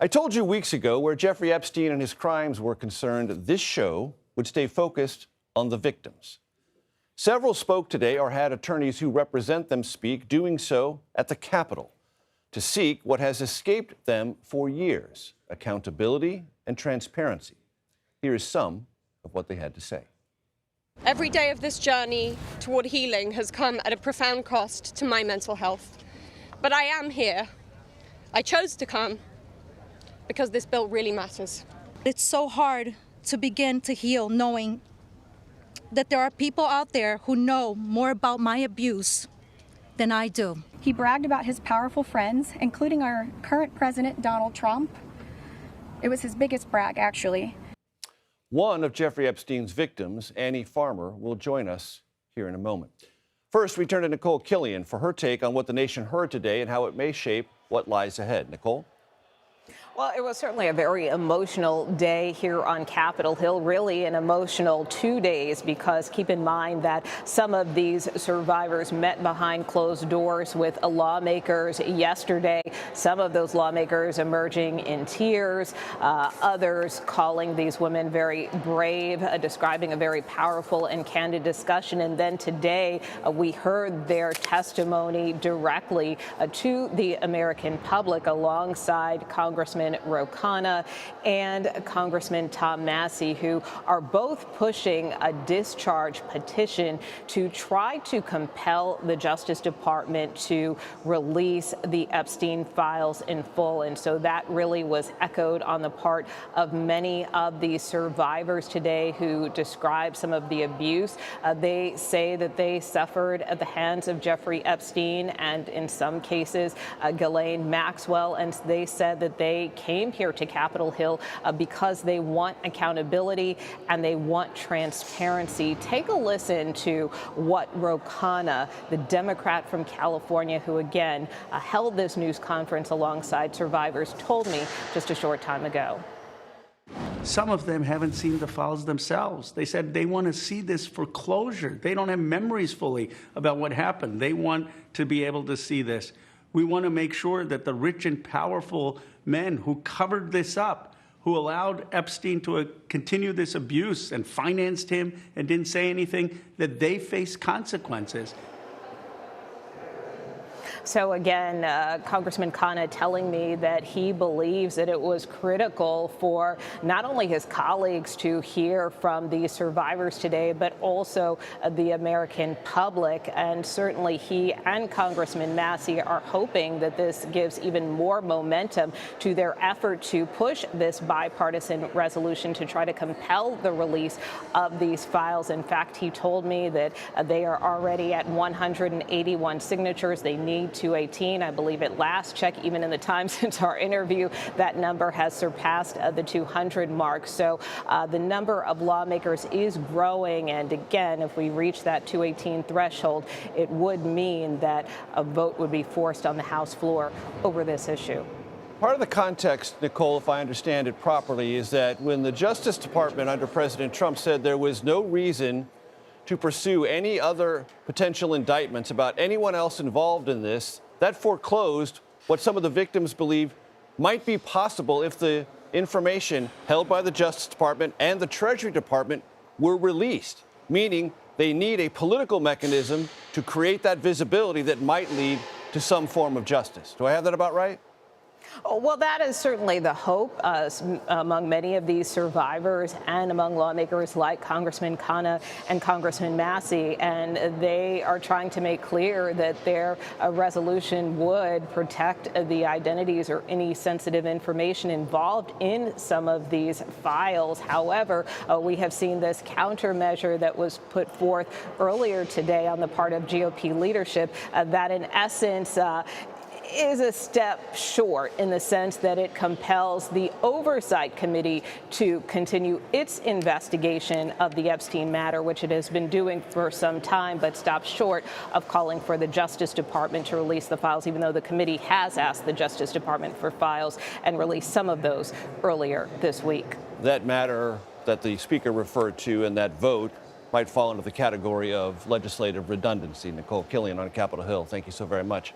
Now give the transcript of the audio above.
I told you weeks ago where Jeffrey Epstein and his crimes were concerned, this show would stay focused on the victims. Several spoke today or had attorneys who represent them speak, doing so at the Capitol to seek what has escaped them for years, accountability and transparency. Here is some of what they had to say. Every day of this journey toward healing has come at a profound cost to my mental health. But I am here. I chose to come because this bill really matters. It's so hard to begin to heal knowing that there are people out there who know more about my abuse than I do. He bragged about his powerful friends, including our current president, Donald Trump. It was his biggest brag, actually. One of Jeffrey Epstein's victims, Annie Farmer, will join us here in a moment. First, we turn to Nikole Killion for her take on what the nation heard today and how it may shape what lies ahead. Nikole? Well, it was certainly a very emotional day here on Capitol Hill, really an emotional 2 days, because keep in mind that some of these survivors met behind closed doors with lawmakers yesterday. Some of those lawmakers emerging in tears, others calling these women very brave, describing a very powerful and candid discussion. And then today we heard their testimony directly to the American public alongside Congressman Ro Khanna and Congressman Tom Massie, who are both pushing a discharge petition to try to compel the Justice Department to release the Epstein files in full. And so that really was echoed on the part of many of the survivors today who described some of the abuse. They say that they suffered at the hands of Jeffrey Epstein and in some cases Ghislaine, Maxwell, and they said that they came here to Capitol Hill because they want accountability and they want transparency. Take a listen to what Ro Khanna, the Democrat from California, who again held this news conference alongside survivors, told me just a short time ago. Some of them haven't seen the files themselves. They said they want to see this for closure. They don't have memories fully about what happened. They want to be able to see this. We want to make sure that the rich and powerful men who covered this up, who allowed Epstein to continue this abuse and financed him and didn't say anything, that they face consequences. So again, Congressman Khanna telling me that he believes that it was critical for not only his colleagues to hear from the survivors today, but also the American public. And certainly he and Congressman Massie are hoping that this gives even more momentum to their effort to push this bipartisan resolution to try to compel the release of these files. In fact, he told me that they are already at 181 signatures. They need 218. I believe at last check, even in the time since our interview, that number has surpassed the 200 mark. So the number of lawmakers is growing. And again, if we reach that 218 threshold, it would mean that a vote would be forced on the House floor over this issue. Part of the context, Nikole, if I understand it properly, is that when the Justice Department under President Trump said there was no reason to pursue any other potential indictments about anyone else involved in this, that foreclosed what some of the victims believe might be possible if the information held by the Justice Department and the Treasury Department were released, meaning they need a political mechanism to create that visibility that might lead to some form of justice. Do I have that about right? Well, that is certainly the hope among many of these survivors and among lawmakers like Congressman Khanna and Congressman Massie. And they are trying to make clear that their resolution would protect the identities or any sensitive information involved in some of these files. However, we have seen this countermeasure that was put forth earlier today on the part of GOP leadership that in essence is a step short in the sense that it compels the Oversight Committee to continue its investigation of the Epstein matter, which it has been doing for some time, but stops short of calling for the Justice Department to release the files, even though the committee has asked the Justice Department for files and released some of those earlier this week. That matter that the Speaker referred to in that vote might fall into the category of legislative redundancy. Nikole Killion on Capitol Hill, thank you so very much.